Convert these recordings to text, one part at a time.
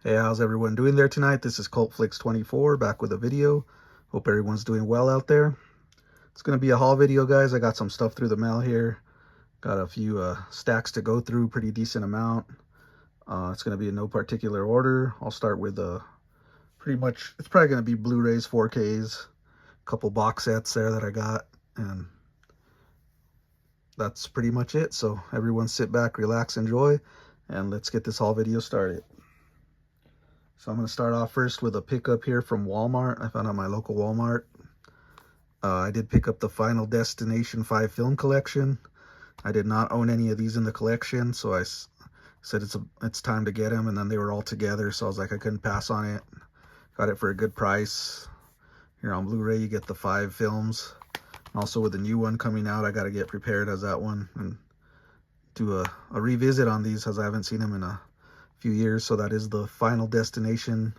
Hey, how's everyone doing there tonight? This is CultFlix24 back with a video. Hope everyone's doing well out there. It's going to be a haul video, guys. I got some stuff through the mail here. Got a few stacks to go through, pretty decent amount. It's going to be in no particular order. I'll start with pretty much, it's probably going to be Blu-rays, 4Ks, a couple box sets there that I got, and that's pretty much it. So everyone sit back, relax, enjoy, and let's get this haul video started. So I'm going to start off first with a pickup here from Walmart. I found out my local Walmart. I did pick up the Final Destination 5 film collection. I did not own any of these in the collection, so I said it's time to get them, and then they were all together, so I was like, I couldn't pass on it. Got it for a good price. Here on Blu-ray, you get the 5 films. Also with the new one coming out, I got to get prepared as that one and do a revisit on these, as I haven't seen them in a few years. So that is the Final Destination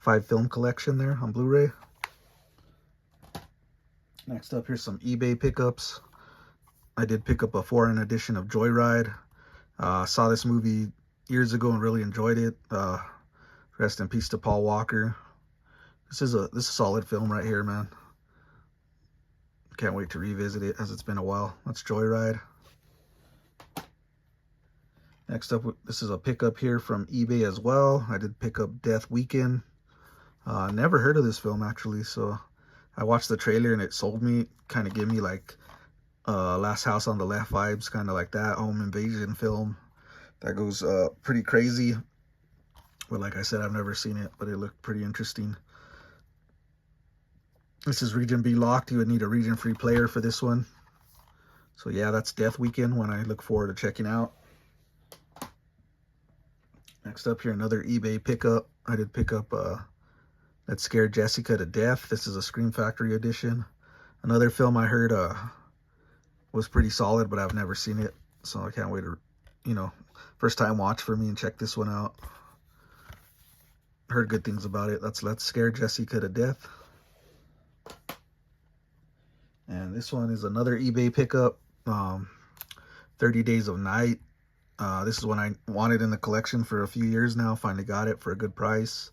5 film collection there on Blu-ray. Next up, here's some eBay pickups. I did pick up a foreign edition of Joyride. Saw this movie years ago and really enjoyed it. Rest in peace to Paul Walker. This is a solid film right here, man. Can't wait to revisit it, as it's been a while. That's Joyride. Next up, this is a pickup here from eBay as well. I did pick up Death Weekend. Never heard of this film, actually, so I watched the trailer and it sold me. Kind of gave me like Last House on the Left vibes, kind of like that home invasion film that goes pretty crazy. But like I said, I've never seen it, but it looked pretty interesting. This is region B locked. You would need a region free player for this one. So yeah, that's Death Weekend, one I look forward to checking out. Next up here, another eBay pickup. I did pick up That Scared Jessica to Death. This is a Scream Factory edition. Another film I heard was pretty solid, but I've never seen it. So I can't wait to, first time watch for me and check this one out. Heard good things about it. That's Let's Scare Jessica to Death. And this one is another eBay pickup. 30 Days of Night. This is one I wanted in the collection for a few years now. Finally got it for a good price.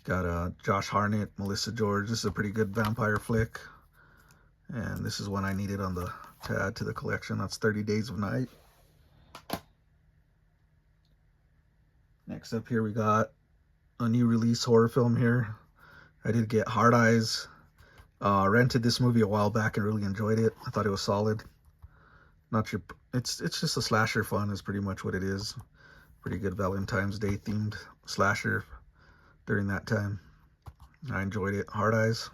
Got Josh Hartnett, Melissa George. This is a pretty good vampire flick. And this is one I needed to add to the collection. That's 30 Days of Night. Next up here, we got a new release horror film here. I did get Hard Eyes. Rented this movie a while back and really enjoyed it. I thought it was solid. Not sure. It's just a slasher fun is pretty much what it is. Pretty good Valentine's Day themed slasher during that time. I enjoyed it. Hard Eyes.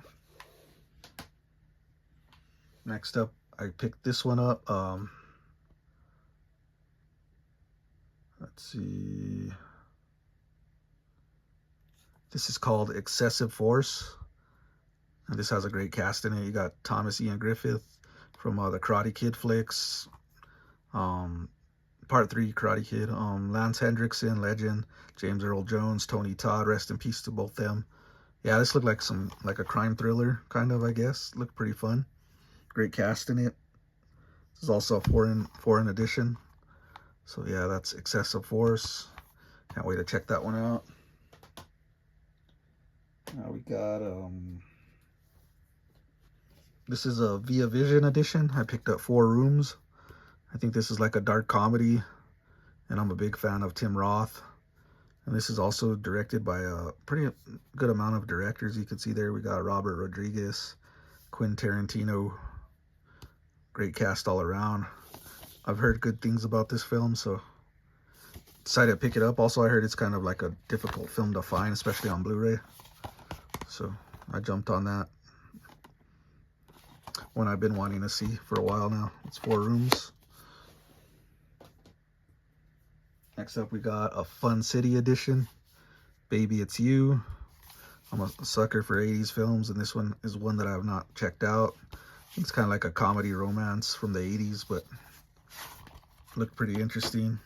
Next up, I picked this one up. Let's see. This is called Excessive Force. And this has a great cast in it. You got Thomas Ian Griffith from the Karate Kid flicks. Part 3 Karate Kid. Lance Hendrickson, legend. James Earl Jones, Tony Todd, rest in peace to both them. Yeah, this looked like a crime thriller, kind of, I guess. Looked pretty fun. Great cast in it. This is also a foreign edition. So yeah, that's Excessive Force. Can't wait to check that one out. Now we got this is a Via Vision edition. I picked up 4 Rooms. I think this is like a dark comedy, and I'm a big fan of Tim Roth. And this is also directed by a pretty good amount of directors. You can see there we got Robert Rodriguez, Quentin Tarantino. Great cast all around. I've heard good things about this film, so decided to pick it up. Also, I heard it's kind of like a difficult film to find, especially on Blu-ray. So I jumped on that. One I've been wanting to see for a while now. It's 4 Rooms. Next up, we got a Fun City edition. Baby, It's You. I'm a sucker for 80s films, and this one is one that I have not checked out. It's kind of like a comedy romance from the 80s, but looked pretty interesting.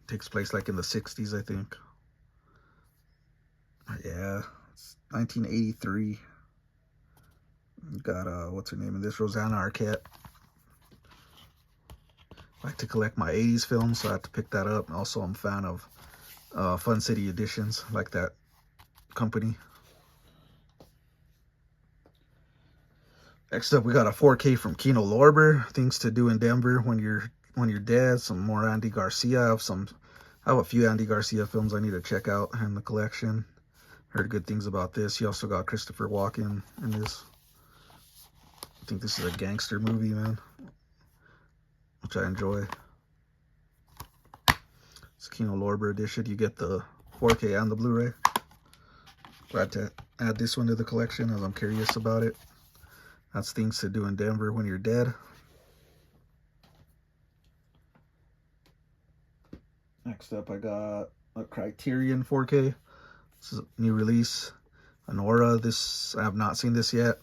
Takes place like in the 60s, I think. Yeah, it's 1983. Got what's her name in this? Rosanna Arquette. I like to collect my 80s films, so I have to pick that up. And also, I'm a fan of Fun City Editions, like that company. Next up, we got a 4K from Kino Lorber, Things to Do in Denver When You're Dead. Some more Andy Garcia. I have a few Andy Garcia films I need to check out in the collection. Heard good things about this. He also got Christopher Walken in this. I think this is a gangster movie, man, which I enjoy. It's Kino Lorber edition. You get the 4K and the Blu-ray. Glad to add this one to the collection as I'm curious about it. That's Things to Do in Denver When You're Dead. Next up, I got a Criterion 4K. This is a new release. Anora. This, I have not seen this yet.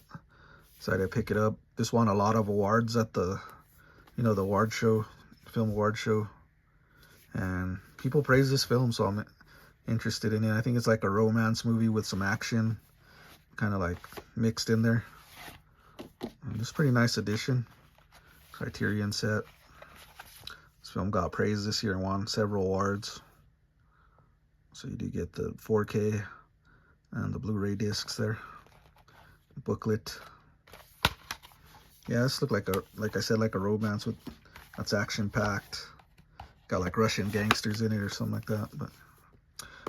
Decided to pick it up. This won a lot of awards at the, the award show, film award show. And people praise this film, so I'm interested in it. I think it's like a romance movie with some action, kind of like mixed in there. And it's a pretty nice edition. Criterion set. This film got praised this year and won several awards. So you do get the 4K and the Blu-ray discs there. Booklet. Yeah, this looked like I said, like a romance that's action packed. Got like Russian gangsters in it or something like that. But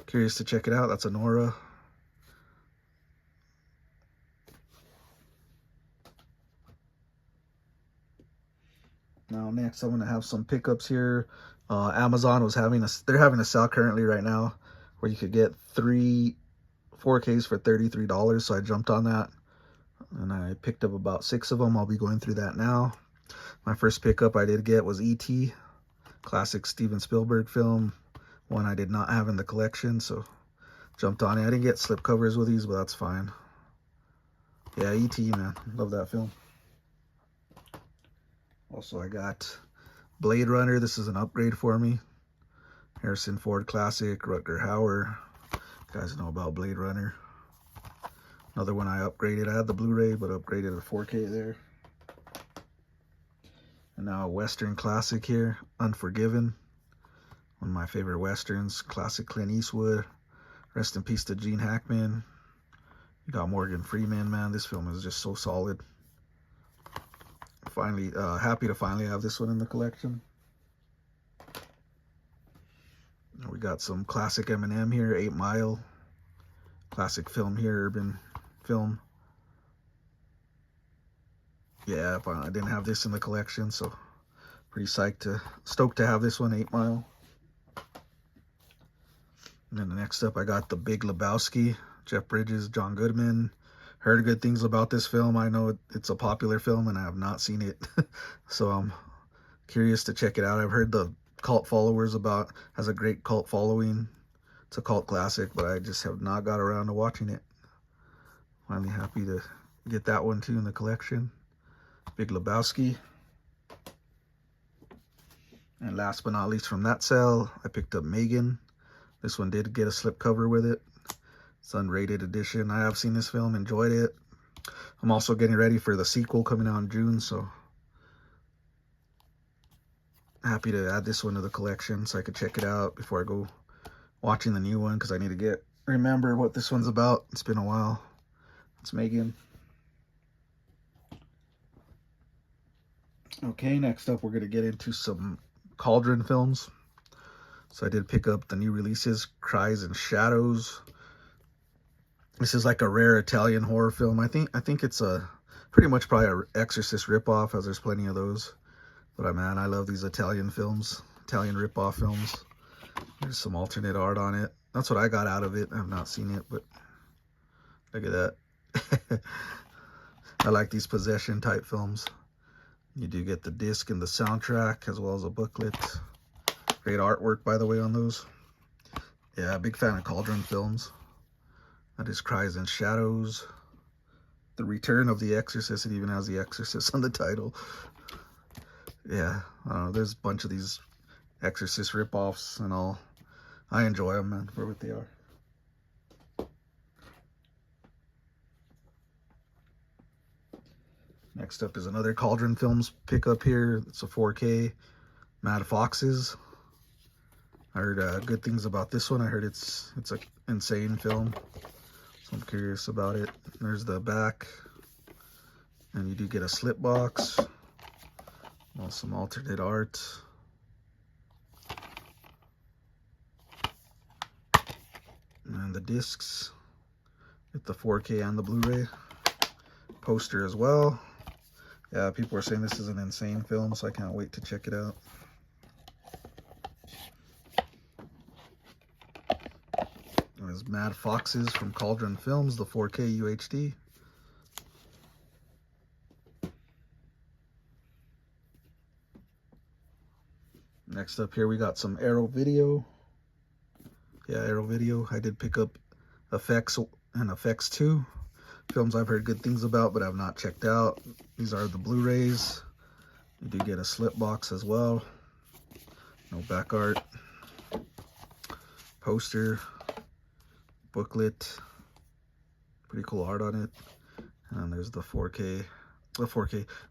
curious to check it out. That's Anora. Now next, I'm gonna have some pickups here. Amazon was they're having a sale currently right now where you could get 3 4Ks for $33. So I jumped on that and I picked up about 6 of them. I'll be going through that now. My first pickup I did get was E.T., classic Steven Spielberg film, one I did not have in the collection, so jumped on it. I didn't get slipcovers with these, but that's fine. Yeah, E.T., man, love that film. Also, I got Blade Runner. This is an upgrade for me. Harrison Ford classic, Rutger Hauer. You guys know about Blade Runner. Another one I upgraded. I had the Blu-ray, but upgraded to 4K there. And now a Western classic here, Unforgiven. One of my favorite Westerns, classic Clint Eastwood. Rest in peace to Gene Hackman. You got Morgan Freeman, man. This film is just so solid. Finally, happy to finally have this one in the collection. We got some classic Eminem here, 8 Mile. Classic film here, urban film. Yeah, I didn't have this in the collection, so pretty stoked to have this one, 8 Mile. And then the next up, I got The Big Lebowski, Jeff Bridges, John Goodman. Heard good things about this film. I know it's a popular film and I have not seen it. So I'm curious to check it out. I've heard the cult followers has a great cult following. It's a cult classic, but I just have not got around to watching it. Finally happy to get that one too in the collection. Big Lebowski. And last but not least from that sale, I picked up Megan. This one did get a slipcover with it. It's unrated edition. I have seen this film, enjoyed it. I'm also getting ready for the sequel coming out in June, so happy to add this one to the collection so I could check it out before I go watching the new one, because I need to remember what this one's about. It's been a while. It's Megan. Okay, next up we're going to get into some Cauldron films. So I did pick up the new releases, Cries and Shadows. This is like a rare Italian horror film. I think it's pretty much probably an Exorcist ripoff, as there's plenty of those. But man, I love these Italian films, Italian ripoff films. There's some alternate art on it. That's what I got out of it. I've not seen it, but look at that. I like these possession type films. You do get the disc and the soundtrack as well as a booklet. Great artwork, by the way, on those. Yeah, big fan of Cauldron films. That is Cries and Shadows. The Return of the Exorcist. It even has the Exorcist on the title. Yeah, there's a bunch of these Exorcist ripoffs and all. I enjoy them, man, for what they are. Next up is another Cauldron Films pickup here. It's a 4K. Mad Foxes. I heard good things about this one. I heard it's an insane film, so I'm curious about it. There's the back, and you do get a slip box, well, some alternate art, and the discs. Get the 4K and the Blu-ray poster as well. Yeah, people are saying this is an insane film, so I can't wait to check it out. There's Mad Foxes from Cauldron Films, the 4K UHD. Next up here we got some Arrow Video. Yeah, Arrow Video. I did pick up Effects and Effects 2. Films I've heard good things about but I've not checked out. These are the Blu-rays. You do get a slip box as well. No back art. Poster. Booklet. Pretty cool art on it. And there's the 4K,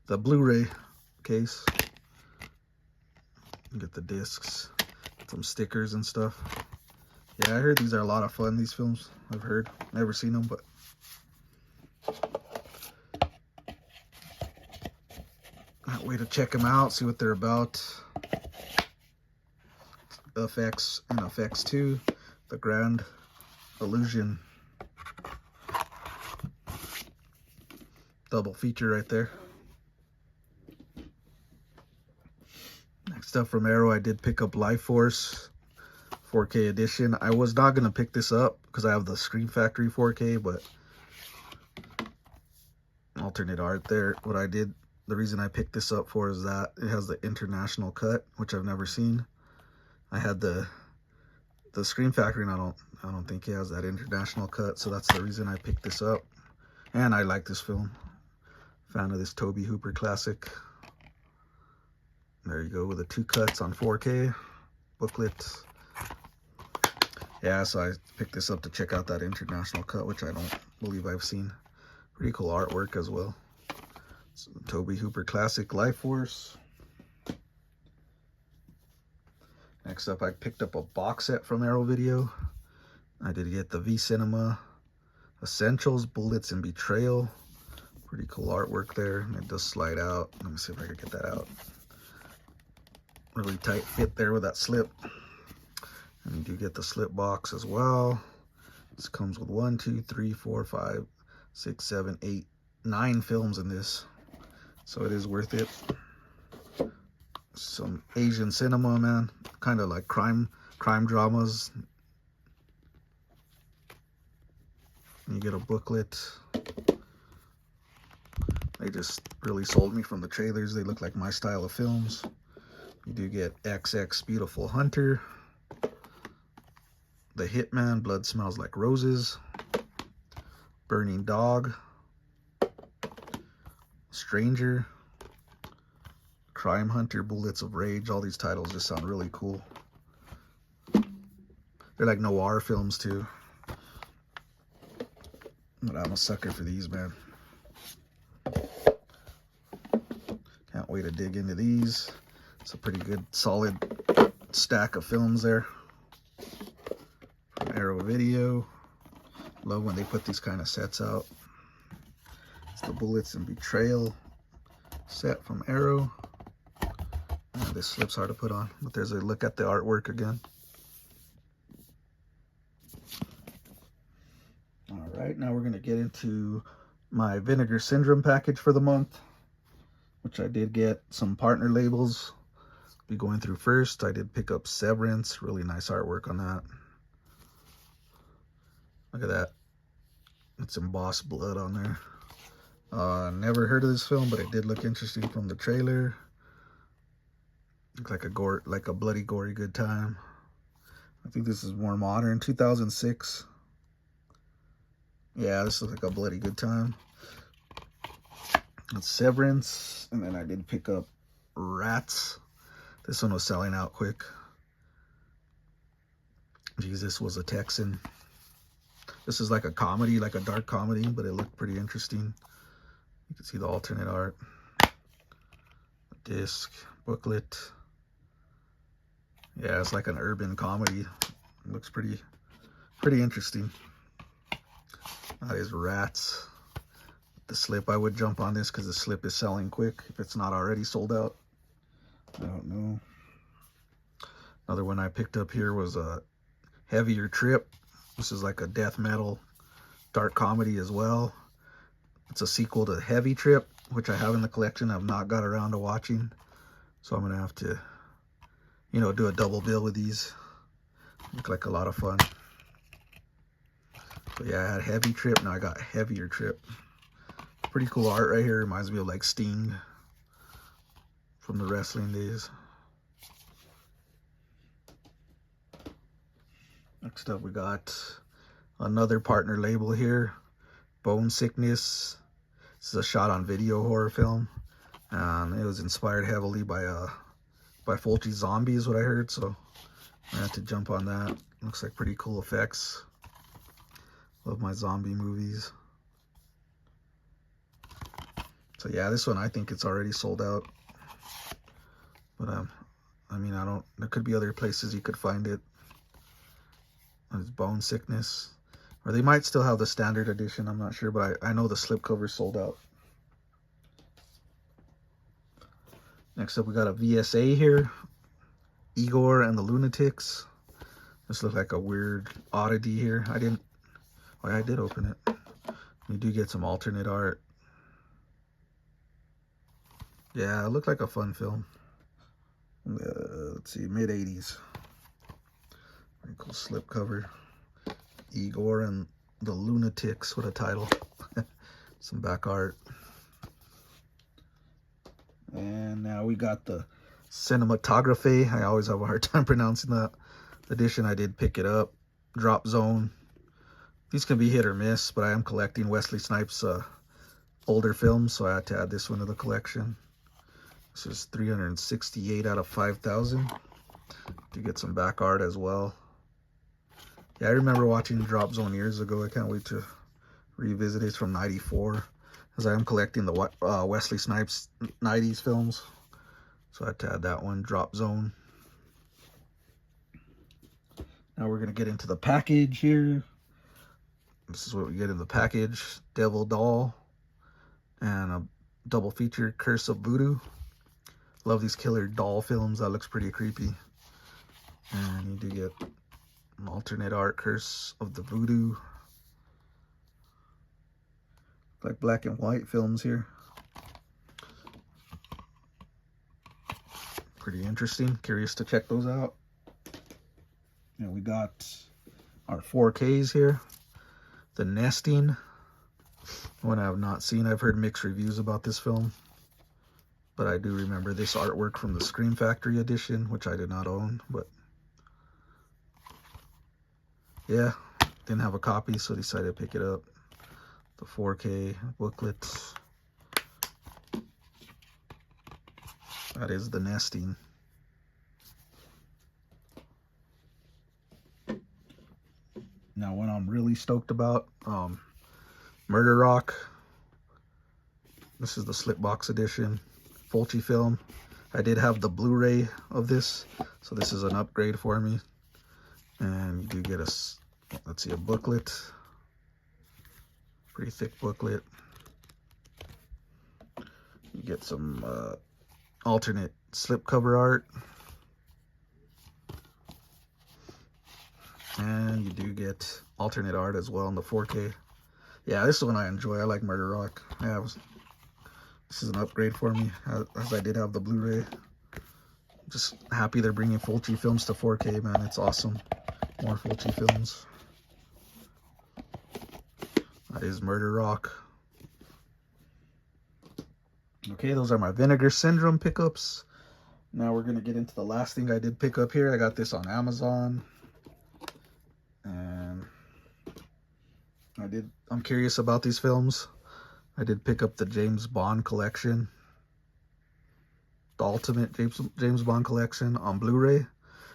the Blu-ray case. You get the discs, some stickers and stuff. Yeah, I heard these are a lot of fun, these films. I've heard, never seen them, but can't wait to check them out, see what they're about. Effects and Effects 2, the Grand Illusion. Double feature right there. Next up from Arrow, I did pick up Life Force 4K edition. I was not going to pick this up because I have the Scream Factory 4K, but alternate art there. What I did, the reason I picked this up for is that it has the international cut, which I've never seen. I had the Scream Factory, and I don't think it has that international cut, so that's the reason I picked this up. And I like this film. Fan of this Tobe Hooper classic. There you go, with the 2 cuts on 4K booklet. Yeah, so I picked this up to check out that international cut, which I don't believe I've seen. Pretty cool artwork as well. So Tobe Hooper classic Life Force. Next up, I picked up a box set from Arrow Video. I did get the V Cinema Essentials, Bullets and Betrayal. Pretty cool artwork there, and it does slide out. Let me see if I can get that out. Really tight fit there with that slip. And you do get the slip box as well. This comes with 1, 2, 3, 4, 5, 6, 7, 8, 9 films in this. So it is worth it. Some Asian cinema, man. Kind of like crime dramas. You get a booklet. They just really sold me from the trailers. They look like my style of films. You do get XX Beautiful Hunter, The Hitman, Blood Smells Like Roses, Burning Dog, Stranger, Crime Hunter, Bullets of Rage. All these titles just sound really cool. They're like noir films too. But I'm a sucker for these, man. Can't wait to dig into these. It's a pretty good, solid stack of films there. From Arrow Video. Love when they put these kind of sets out. It's the Bullets and Betrayal set from Arrow. This slip's hard to put on, but there's a look at the artwork again. All right, now we're going to get into my Vinegar Syndrome package for the month, which I did get some partner labels. Be going through first. I did pick up Severance. Really nice artwork on that. Look at that. It's embossed blood on there. Never heard of this film, but it did look interesting from the trailer. Looks like a bloody, gory good time. I think this is more modern. 2006. Yeah, this looks like a bloody good time. It's Severance. And then I did pick up Rats. This one was selling out quick. Jesus was a Texan. This is like a comedy, like a dark comedy, but it looked pretty interesting. You can see the alternate art. Disc, booklet. Yeah, it's like an urban comedy. It looks pretty interesting. That is Rats. The Slip, I would jump on this because the Slip is selling quick if it's not already sold out. I don't know. Another one I picked up here was a Heavier Trip. This is like a death metal dark comedy as well. It's a sequel to Heavy Trip, which I have in the collection. I've not got around to watching, so I'm gonna have to, you know, do a double bill with these. Look like a lot of fun. So yeah, I had Heavy Trip, now I got Heavier Trip. Pretty cool art right here. Reminds me of like Sting from the wrestling days. Next up, we got another partner label here, Bone Sickness. This is a shot on video horror film, and it was inspired heavily by Fulci Zombie is what I heard, so I had to jump on that. Looks like pretty cool effects. Love my zombie movies. So yeah, this one I think it's already sold out, but I mean, there could be other places you could find it. It's Bone Sickness, or they might still have the standard edition, I'm not sure, but I know the slipcover sold out. Next up, we got a VSA here, Igor and the Lunatics. This looks like a weird oddity here. I did open it. You do get some alternate art. Yeah, it looked like a fun film. Let's see, mid-80s. Pretty cool slipcover. Igor and the Lunatics, what a title. Some back art. And now we got the Cinematography. I always have a hard time pronouncing that edition. I did pick it up. Drop Zone. These can be hit or miss, but I am collecting Wesley Snipes' older films, so I had to add this one to the collection. This is 368 out of 5,000. To get some back art as well. Yeah, I remember watching Drop Zone years ago. I can't wait to revisit it. It's from '94, as I am collecting the Wesley Snipes 90s films. So I had to add that one, Drop Zone. Now we're going to get into the package here. This is what we get in the package. Devil Doll and a double feature, Curse of Voodoo. Love these killer doll films. That looks pretty creepy. And you do get an alternate art, Curse of the Voodoo. Like black and white films here. Pretty interesting. Curious to check those out. And we got our 4Ks here. The Nesting. One I have not seen. I've heard mixed reviews about this film, but I do remember this artwork from the Scream Factory edition, which I did not own, but yeah, didn't have a copy, so decided to pick it up. The 4K booklet. That is The Nesting. Now, one I'm really stoked about, Murder Rock. This is the Slipbox edition, Fulci film. I did have the Blu-ray of this, so this is an upgrade for me. And you do get a booklet. Pretty thick booklet. You get some alternate slipcover art. And you do get alternate art as well in the 4K. Yeah, this is one I enjoy. I like Murder Rock. This is an upgrade for me, as I did have the Blu-ray. Just happy they're bringing Fulci films to 4K, man. It's awesome. More Fulci films. That is Murder Rock. Okay, those are my Vinegar Syndrome pickups. Now we're going to get into the last thing I did pick up here. I got this on Amazon. And I'm curious about these films. I did pick up the James Bond collection. The Ultimate James Bond collection on Blu-ray.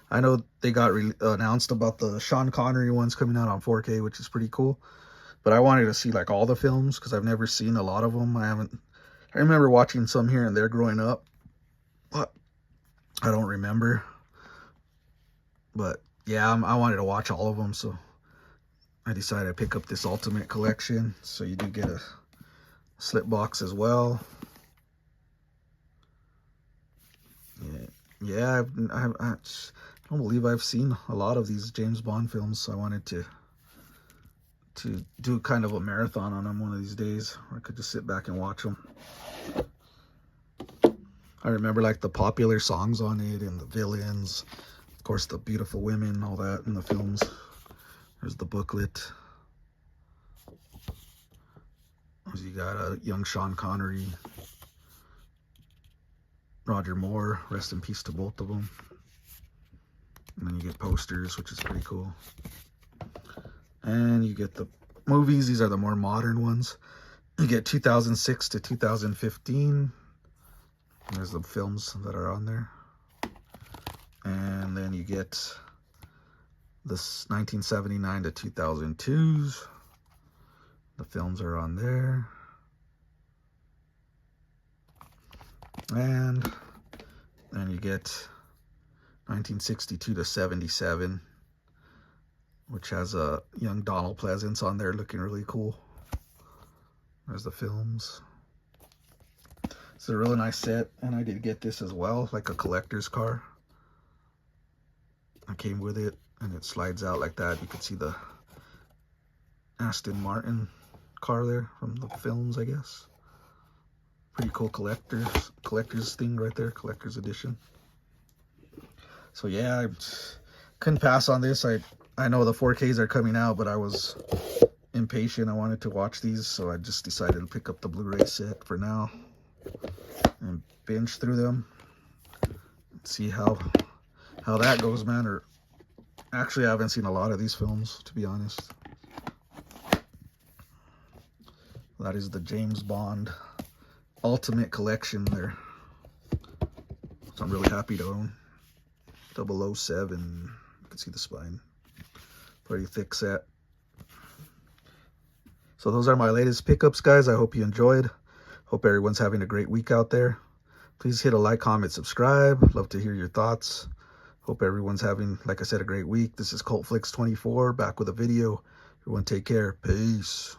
I know they got announced about the Sean Connery ones coming out on 4K, which is pretty cool. But I wanted to see like all the films because I've never seen a lot of them. I remember watching some here and there growing up, but I don't remember. But yeah, I wanted to watch all of them, so I decided to pick up this Ultimate Collection. So you do get a slip box as well. Yeah, I don't believe I've seen a lot of these James Bond films, so I wanted to do kind of a marathon on them one of these days, or I could just sit back and watch them. I remember like the popular songs on it and the villains, of course the beautiful women, all that in the films. There's the booklet. You got a young Sean Connery, Roger Moore, rest in peace to both of them. And then you get posters, which is pretty cool. And you get the movies. These are the more modern ones. You get 2006 to 2015. There's the films that are on there. And then you get this 1979 to 2002s. The films are on there. And then you get 1962 to 77, which has a young Donald Pleasance on there looking really cool. There's the films. It's a really nice set, and I did get this as well, like a collector's car. I came with it, and it slides out like that. You can see the Aston Martin car there from the films, I guess. Pretty cool collector's thing right there, collector's edition. So yeah, I couldn't pass on this. I know the 4Ks are coming out, but I was impatient. I wanted to watch these, so I just decided to pick up the Blu-ray set for now and binge through them. See how that goes, man. Or actually, I haven't seen a lot of these films, to be honest. That is the James Bond Ultimate Collection there. So I'm really happy to own 007. You can see the spine. Pretty thick set. So those are my latest pickups, guys. I hope you enjoyed. Hope everyone's having a great week out there. Please hit a like, comment, subscribe. Love to hear your thoughts. Hope everyone's having, like I said, a great week. This is CultFlix24 back with a video. Everyone take care. Peace.